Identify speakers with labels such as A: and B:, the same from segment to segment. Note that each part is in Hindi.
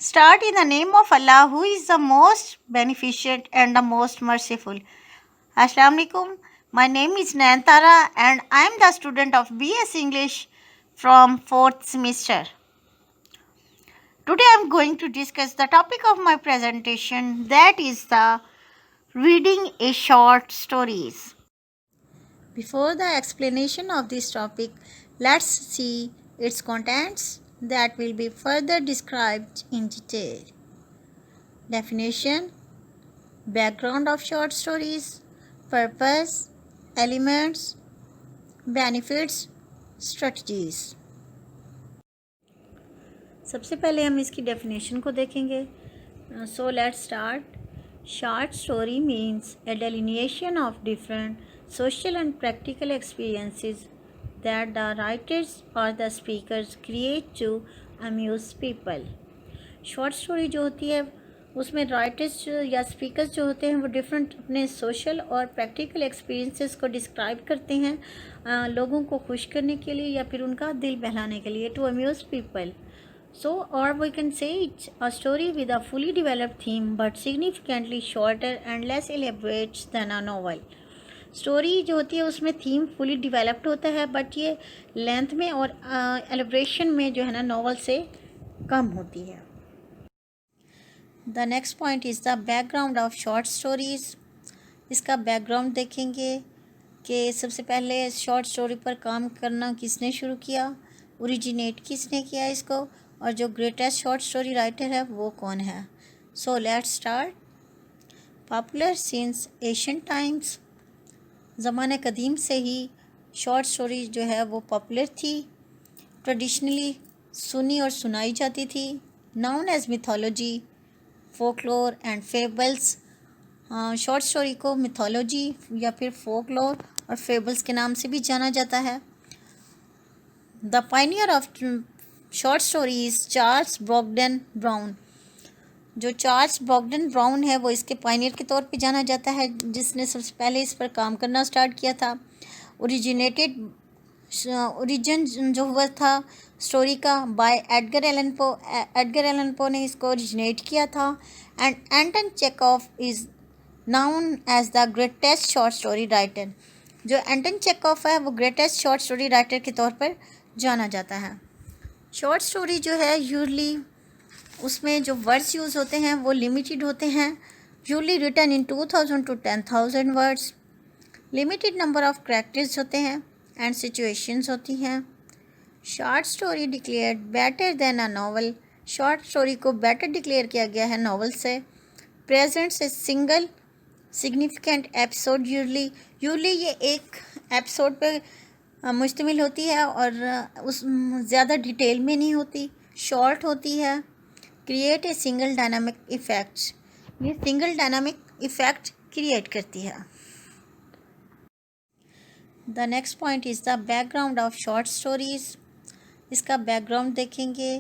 A: Start in the name of Allah, who is the most beneficent and the most merciful. Assalamu alaikum. My name is Nayantara and I am the student of BS English from 4th semester. Today I am going to discuss the topic of my presentation, that is the reading a short stories. Before the explanation of this topic, let's see its contents that will be further described in detail. Definition, background of short stories, purpose, elements, benefits, strategies. सबसे पहले हम इसकी डेफिनेशन को देखेंगे. So let's start. Short story means a delineation of different social and practical experiences that the writers or the speakers create to amuse people. Short story जो होती है उसमें राइटर्स या स्पीकर्स जो होते हैं वो डिफरेंट अपने सोशल और प्रैक्टिकल एक्सपीरियंसेस को डिस्क्राइब करते हैं लोगों को खुश करने के लिए या फिर उनका दिल बहलाने के लिए, to amuse people. So, or we can say it's a story with a fully developed theme but significantly shorter and less elaborate than a novel. Story जो होती है उसमें थीम फुली डिवेलप्ड होता है बट ये लेंथ में और एलिब्रेशन में जो है ना नॉवल से कम होती है. The next point is the background of short stories. इसका बैकग्राउंड देखेंगे कि सबसे पहले शॉर्ट स्टोरी पर काम करना किसने शुरू किया, ओरिजिनेट किसने किया इसको, और जो ग्रेटेस्ट शॉर्ट स्टोरी राइटर है वो कौन है. So let's start. Popular since Asian times. ज़माने कदीम से ही शॉर्ट स्टोरी जो है वो पॉपुलर थी. ट्रेडिशनली सुनी और सुनाई जाती थी. Known as mythology, folklore and fables. Short story को मिथोलॉजी या फिर फोकलोर और फेबल्स के नाम से भी जाना जाता है. The pioneer of short stories Charles Brockden Brown. जो चार्ल्स ब्रॉगडन ब्राउन है वो इसके पायनियर के तौर पे जाना जाता है जिसने सबसे पहले इस पर काम करना स्टार्ट किया था. ओरिजिन जो हुआ था स्टोरी का by Edgar Allan Poe. Edgar Allan Poe ने इसको ओरिजिनेट किया था. And Anton Chekhov is known as the greatest short story writer. जो एंटन चेकॉफ है वो ग्रेटेस्ट शॉर्ट स्टोरी राइटर के तौर पर जाना जाता है. शॉर्ट स्टोरी जो है यूजली उसमें जो वर्ड्स यूज़ होते हैं वो लिमिटेड होते हैं. Usually written in 2000 to 10,000 words. Limited number of characters होते हैं एंड सिचुएशंस होती हैं. Short story declared better than a novel. Short story को बेटर डिक्लेयर किया गया है नॉवल से. Presents a single significant episode. Usually ये एक एपिसोड पे मुश्तमिल होती है और उस ज़्यादा डिटेल में नहीं होती, शॉर्ट होती है. Create a single dynamic effect. ये सिंगल डायनामिक इफ़ेक्ट क्रिएट करती है. The next point is the background of short stories. इसका बैकग्राउंड देखेंगे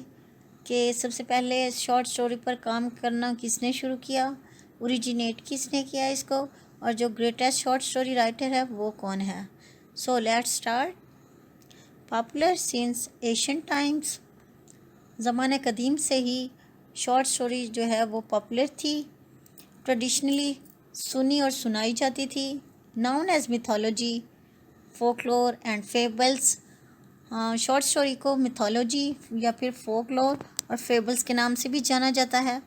A: कि सबसे पहले शॉर्ट स्टोरी पर काम करना किसने शुरू किया, ओरिजिनेट किसने किया इसको, और जो ग्रेटेस्ट शॉर्ट स्टोरी राइटर है वो कौन है. So let's start. Popular since Asian times. ज़माने कदीम से ही शॉर्ट स्टोरी जो है वो पॉपुलर थी. ट्रेडिशनली सुनी और सुनाई जाती थी. Known as mythology, folklore and fables. Short story को मिथोलॉजी या फिर फोकलोर और फेबल्स के नाम से भी जाना जाता है.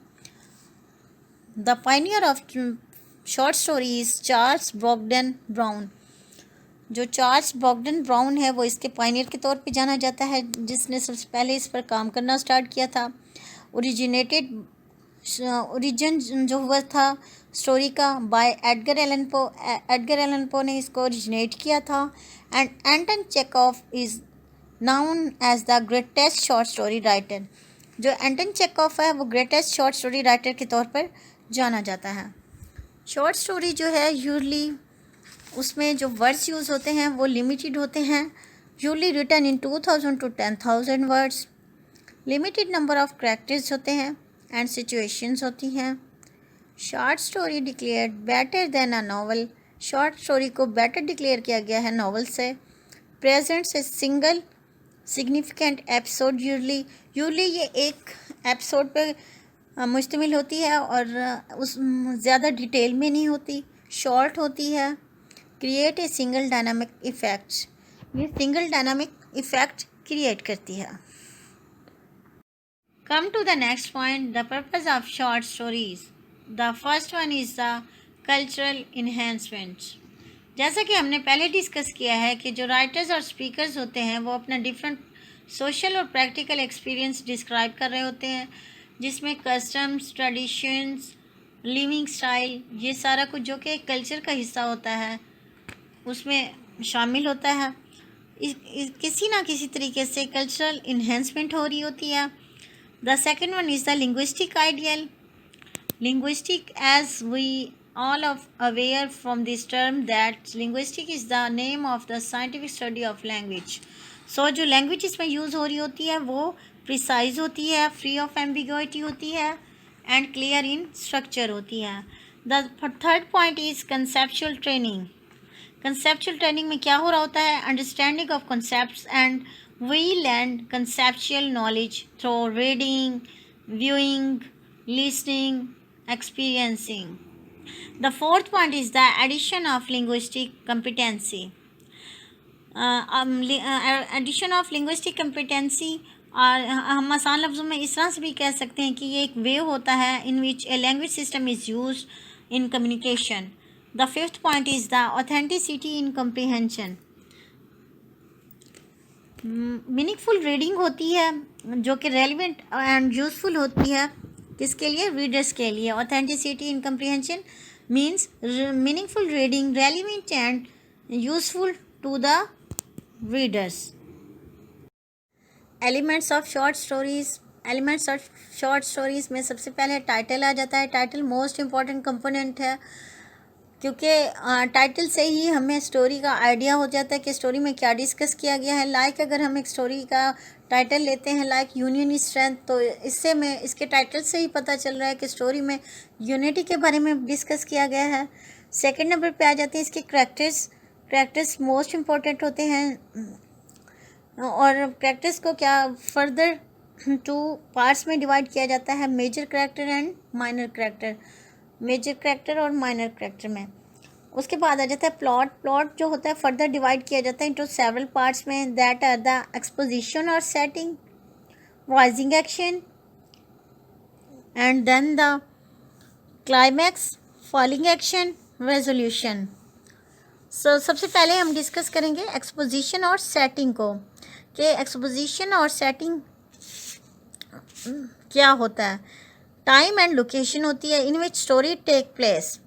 A: The pioneer of short stories Charles Brockden Brown. जो चार्ल्स ब्रॉगडन ब्राउन है वो इसके पायनियर के तौर पे जाना जाता है जिसने सबसे पहले इस पर काम करना स्टार्ट किया था. ओरिजिन जो हुआ था स्टोरी का by Edgar Allan Poe. Edgar Allan Poe ने इसको ओरिजिनेट किया था. And Anton Chekhov is known as the greatest short story writer. जो एंटन चेकॉफ है वो ग्रेटेस्ट शॉर्ट स्टोरी राइटर के तौर पर जाना जाता है. शॉर्ट स्टोरी जो है यूजली उसमें जो वर्ड्स यूज़ होते हैं वो लिमिटेड होते हैं. Usually written in 2000 to 10,000 words. Limited number of characters होते हैं एंड सिचुएशंस होती हैं. Short story declared better than a novel. Short story को बेटर डिक्लेयर किया गया है नॉवल से. Presents a single significant episode. Usually ये एक एपिसोड पे मुश्तमिल होती है और उस ज़्यादा डिटेल में नहीं होती, शॉर्ट होती है। Create a single dynamic effect, ये सिंगल डायनामिक इफ़ेक्ट क्रिएट करती है। Come to the next point, the purpose of short stories. The first one is the cultural enhancement. जैसा कि हमने पहले डिस्कस किया है कि जो राइटर्स और स्पीकर्स होते हैं वो अपना डिफरेंट सोशल और प्रैक्टिकल एक्सपीरियंस डिस्क्राइब कर रहे होते हैं, जिसमें कस्टम्स, ट्रेडिशंस, लिविंग स्टाइल, ये सारा कुछ जो कि कल्चर का हिस्सा होता है उसमें शामिल होता है। किसी ना किसी तरीके से कल्चरल इन्हेंसमेंट हो रही होती है। The second one is the linguistic ideal. Linguistic, as we all of aware from this term that linguistic is the name of the scientific study of language. So जो language इसमें यूज़ हो रही होती है वो precise होती है, free of ambiguity होती है and clear in structure होती है. The third point is conceptual training. Conceptual training में क्या हो रहा होता है? Understanding of concepts, and we learn conceptual knowledge through reading, viewing, listening, experiencing. The fourth point is the addition of linguistic competency. Addition of linguistic competency, और हम आसान लफ्ज़ों में इस तरह से भी कह सकते हैं कि ये एक वे होता है in which a language system is used in communication. The fifth point is the authenticity in comprehension. Meaningful reading होती है जो कि रेलिवेंट एंड यूज़फुल होती है, किसके लिए? रीडर्स के लिए। Authenticity in comprehension means meaningful reading, relevant and useful to the readers. Elements of short stories. Elements of short stories में सबसे पहले टाइटल आ जाता है। टाइटल मोस्ट इम्पॉर्टेंट कंपोनेंट है, क्योंकि टाइटल से ही हमें स्टोरी का आइडिया हो जाता है कि स्टोरी में क्या डिस्कस किया गया है। लाइक अगर हम एक स्टोरी का टाइटल लेते हैं लाइक यूनियन इज स्ट्रेंथ, तो इससे में इसके टाइटल से ही पता चल रहा है कि स्टोरी में यूनिटी के बारे में डिस्कस किया गया है। सेकंड नंबर पे आ जाते हैं इसके करैक्टर्स। करैक्टर्स मोस्ट इम्पॉर्टेंट होते हैं, और करैक्टर्स को क्या फर्दर 2 पार्ट्स में डिवाइड किया जाता है, major character and minor character. Major character और माइनर करैक्टर में। उसके बाद आ जाता है प्लॉट। प्लॉट जो होता है फर्दर डिवाइड किया जाता है इनटू सेवरल पार्ट्स में, दैट आर द एक्सपोजिशन और setting, rising action, and then the climax, falling action, resolution. So सबसे पहले हम डिस्कस करेंगे एक्सपोजिशन और सेटिंग को, कि एक्सपोजिशन और सेटिंग क्या होता है। टाइम एंड लोकेशन होती है in which story take place.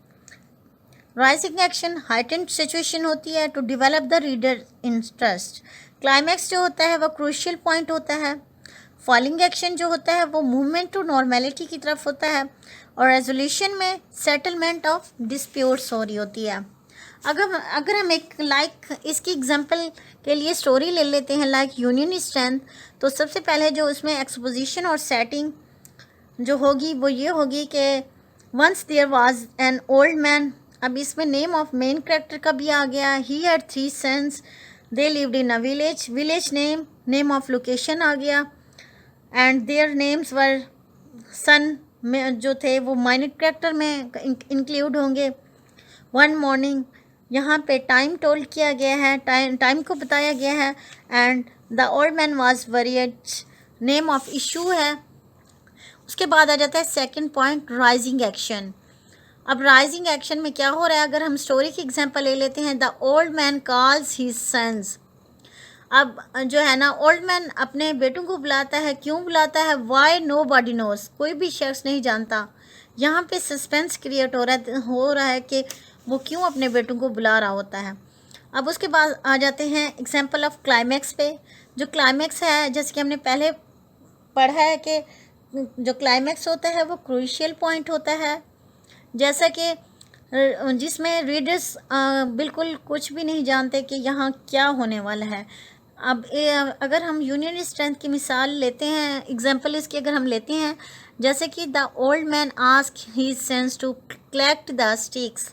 A: Rising action heightened situation होती है to develop the reader interest. Climax जो होता है वह क्रूशियल पॉइंट होता है। फॉलिंग एक्शन जो होता है वो मूवमेंट टू नॉर्मेलिटी की तरफ होता है, और रेजोल्यूशन में सेटलमेंट ऑफ डिस्प्यूट्स हो रही होती है। अगर हम एक इसकी एग्जांपल के लिए स्टोरी ले लेते हैं लाइक यूनियन इज स्ट्रेंथ, तो सबसे पहले जो इसमें एक्सपोजिशन और सेटिंग जो होगी वो ये होगी कि once there was an old man. अब इसमें नेम ऑफ मेन कैरेक्टर का भी आ गया। He had 3 sons, they lived in a village. Village name, name of location आ गया, and their names were, son में जो थे वो माइनर कैरेक्टर में इंक्लूड होंगे। वन मॉर्निंग, यहाँ पे टाइम टोल्ड किया गया है, टाइम को बताया गया है, and the old man was worried, name of issue है। उसके बाद आ जाता है सेकंड पॉइंट, राइजिंग एक्शन। अब राइजिंग एक्शन में क्या हो रहा है, अगर हम स्टोरी की एग्जांपल ले लेते हैं, the old man calls his sons. अब जो है ना, ओल्ड मैन अपने बेटों को बुलाता है। क्यों बुलाता है? वाई नो बॉडी नोज, कोई भी शख्स नहीं जानता। यहाँ पे सस्पेंस क्रिएट हो रहा है कि वो क्यों अपने बेटों को बुला रहा होता है। अब उसके बाद आ जाते हैं एग्जांपल ऑफ क्लाइमैक्स पे। जो क्लाइमैक्स है, जैसे कि हमने पहले पढ़ा है कि जो क्लाइमैक्स होता है वो क्रूशियल पॉइंट होता है, जैसा कि जिसमें रीडर्स बिल्कुल कुछ भी नहीं जानते कि यहाँ क्या होने वाला है। अब अगर हम यूनियन स्ट्रेंथ की मिसाल लेते हैं, एग्जांपल इसकी अगर हम लेते हैं, जैसे कि the old man asks his sons to collect the sticks.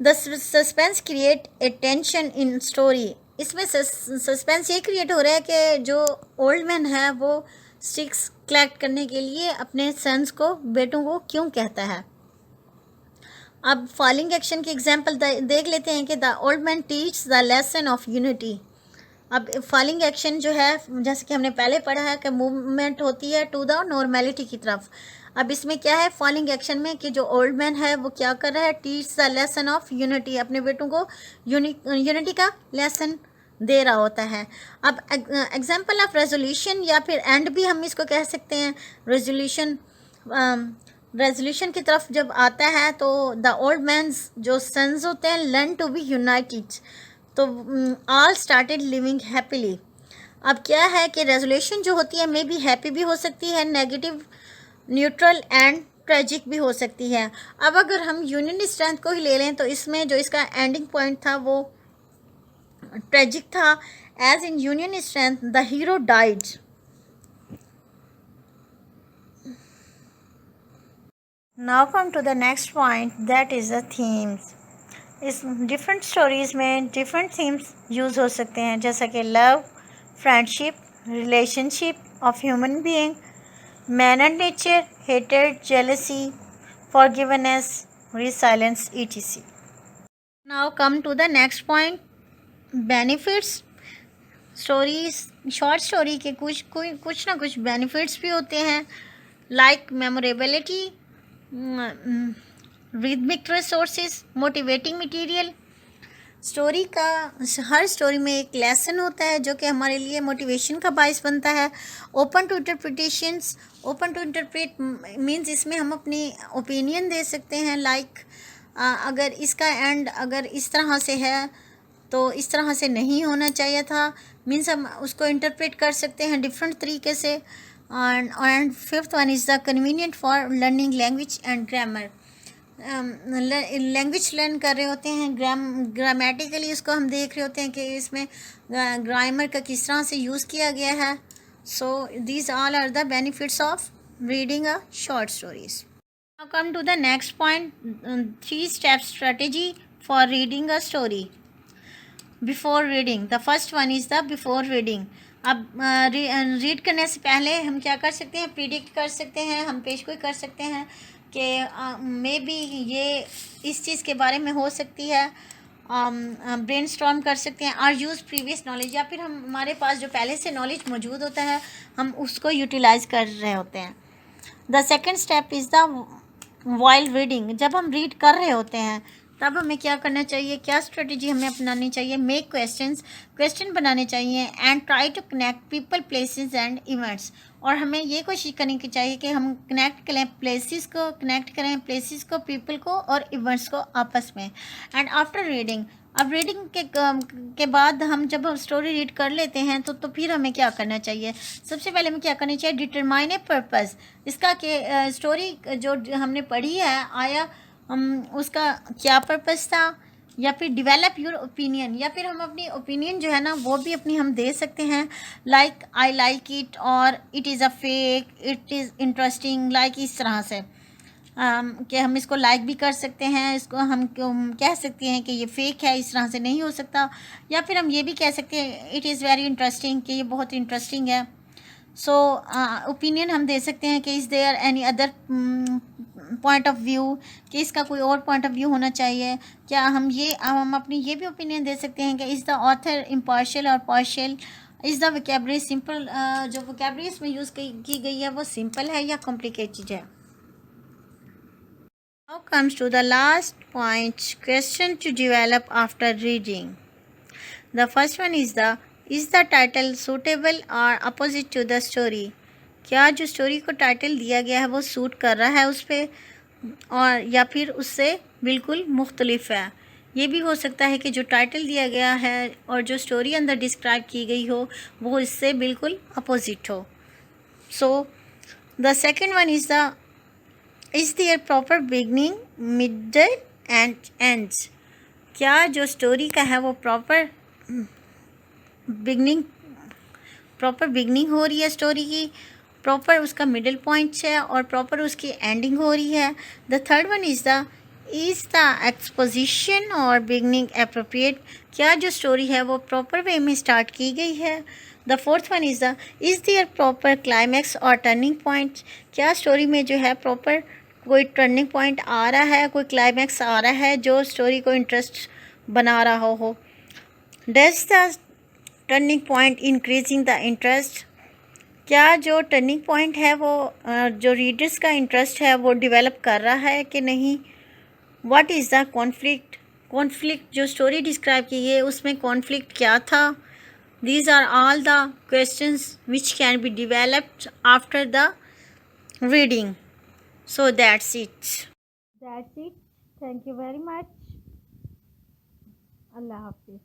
A: The suspense create a tension in story. इसमें सस्पेंस ये क्रिएट हो रहा है कि जो ओल्ड मैन है वो स्टिक्स कलेक्ट करने के लिए अपने सन्स को, बेटों को क्यों कहता है। अब फॉलोइंग एक्शन की एग्जांपल देख लेते हैं कि the old man teach the lesson of unity. अब फॉलोइंग एक्शन जो है, जैसे कि हमने पहले पढ़ा है कि मूवमेंट होती है टू द नॉर्मेलिटी की तरफ। अब इसमें क्या है फॉलोइंग एक्शन में कि जो ओल्ड मैन है वो क्या कर रहा है, teach the lesson of unity, अपने बेटों को यूनिटी का लेसन दे रहा होता है। अब एग्जाम्पल ऑफ रेजोल्यूशन या फिर एंड भी हम इसको कह सकते हैं। रेजोल्यूशन की तरफ जब आता है तो द ओल्ड मैन्स जो सन्स होते हैं लर्न टू बी यूनाइटेड, तो ऑल स्टार्टेड लिविंग हैप्पीली। अब क्या है कि रेजोल्यूशन जो होती है मे बी हैप्पी भी हो सकती है, नेगेटिव, न्यूट्रल एंड ट्रेजिक भी हो सकती है। अब अगर हम यूनियन स्ट्रेंथ को ही ले लें तो इसमें जो इसका एंडिंग पॉइंट था वो ट्रेजिक था। As in union strength the hero died. Now come to the next point, that is the themes. इस डिफरेंट स्टोरीज़ में डिफरेंट थीम्स यूज़ हो सकते हैं, जैसा कि love, friendship, relationship of human being, man and nature, hated, jealousy, forgiveness, resilience, etc. Now come to the next point, benefits. Stories, short story के कुछ ना कुछ बेनिफिट्स भी होते हैं, like memorability, rhythmic resources, motivating material. Story का हर स्टोरी में एक लेसन होता है जो कि हमारे लिए मोटिवेशन का बायस बनता है। Open to interpretations, open to interpret means इसमें हम अपनी ओपिनियन दे सकते हैं, लाइक अगर इसका एंड अगर इस तरह से है तो इस तरह से नहीं होना चाहिए था, मीन्स हम उसको इंटरप्रेट कर सकते हैं डिफरेंट तरीके से। And fifth one is the convenient for learning language and grammar. Language learn कर रहे होते हैं, ग्रामेटिकली उसको हम देख रहे होते हैं कि इसमें ग्रामर का किस तरह से यूज़ किया गया है। So these all are the benefits of reading a short stories. Now come to the next point, 3 step strategy for reading a story. Before reading, the first one is the before reading. अब रीड करने से पहले हम क्या कर सकते हैं, प्रिडिक्ट कर सकते हैं, हम पेशगोई कर सकते हैं कि मे बी ये इस चीज़ के बारे में हो सकती है, ब्रेन स्टॉर्म कर सकते हैं, और यूज़ प्रीवियस नॉलेज, या फिर हमारे पास जो पहले से नॉलेज मौजूद होता है हम उसको यूटिलाइज़ कर रहे होते हैं। The second step is the while reading. जब हम रीड कर रहे होते हैं तब हमें क्या करना चाहिए, क्या स्ट्रेटजी हमें अपनानी चाहिए, मेक क्वेश्चन बनाने चाहिए, and try to connect people, places and events. और हमें ये कोशिश करनी की चाहिए कि हम कनेक्ट करें प्लेसेस को, पीपल को और इवेंट्स को आपस में। एंड आफ्टर रीडिंग, अब रीडिंग के बाद हम जब हम स्टोरी रीड कर लेते हैं तो फिर हमें क्या करना चाहिए, सबसे पहले हमें क्या करना चाहिए, डिटरमाइन ए पर्पस। इसका कि स्टोरी जो हमने पढ़ी है आया उसका क्या पर्पस था, या फिर डिवेलप योर ओपिनियन, या फिर हम अपनी ओपिनियन जो है ना वो भी अपनी हम दे सकते हैं, लाइक आई लाइक इट, और it is a fake, it is interesting, like इस तरह से कि हम इसको लाइक भी कर सकते हैं, इसको हम कह सकते हैं कि ये फेक है, इस तरह से नहीं हो सकता, या फिर हम ये भी कह सकते हैं इट इज़ वेरी इंटरेस्टिंग, कि ये बहुत इंटरेस्टिंग है। सो ओपिनियन हम दे सकते हैं कि is there any other point of view, कि इसका कोई और पॉइंट ऑफ व्यू होना चाहिए क्या। हम अपनी ये भी ओपिनियन दे सकते हैं कि इज़ द ऑथर इम्पार्शियल और partial, is the vocabulary simple, जो वोकैबुलरी इसमें यूज़ की गई है वो सिंपल है या कॉम्प्लिकेटेड है। Now comes to the last point, question to develop after reading. The first one is the title suitable और अपोजिट टू द स्टोरी। क्या जो स्टोरी को टाइटल दिया गया है वो सूट कर रहा है उस पर, और या फिर उससे बिल्कुल मुख्तलिफ है। ये भी हो सकता है कि जो टाइटल दिया गया है और जो स्टोरी अंदर डिस्क्राइब की गई हो वो इससे बिल्कुल अपोजिट हो। So the second one is there proper beginning, middle and ends. क्या जो स्टोरी का है वो प्रॉपर बिगनिंग हो रही है स्टोरी की, प्रॉपर उसका मिडिल पॉइंट है और प्रॉपर उसकी एंडिंग हो रही है। The third one is the exposition और बिगनिंग अप्रोप्रिएट। क्या जो स्टोरी है वो प्रॉपर वे में स्टार्ट की गई है, the fourth one is the is there proper climax और टर्निंग पॉइंट, क्या स्टोरी में जो है प्रॉपर कोई टर्निंग पॉइंट आ रहा है, कोई क्लाइमैक्स आ रहा है जो स्टोरी को इंटरेस्ट बना रहा हो। Does the turning point increasing the interest, क्या जो टर्निंग पॉइंट है वो जो रीडर्स का इंटरेस्ट है वो डेवलप कर रहा है कि नहीं। What is the conflict, conflict जो स्टोरी डिस्क्राइब की है उसमें कॉन्फ्लिक्ट क्या था। These are all the questions which can be developed after the reading. So that's it. That's it. Thank you very much. Allah Hafiz.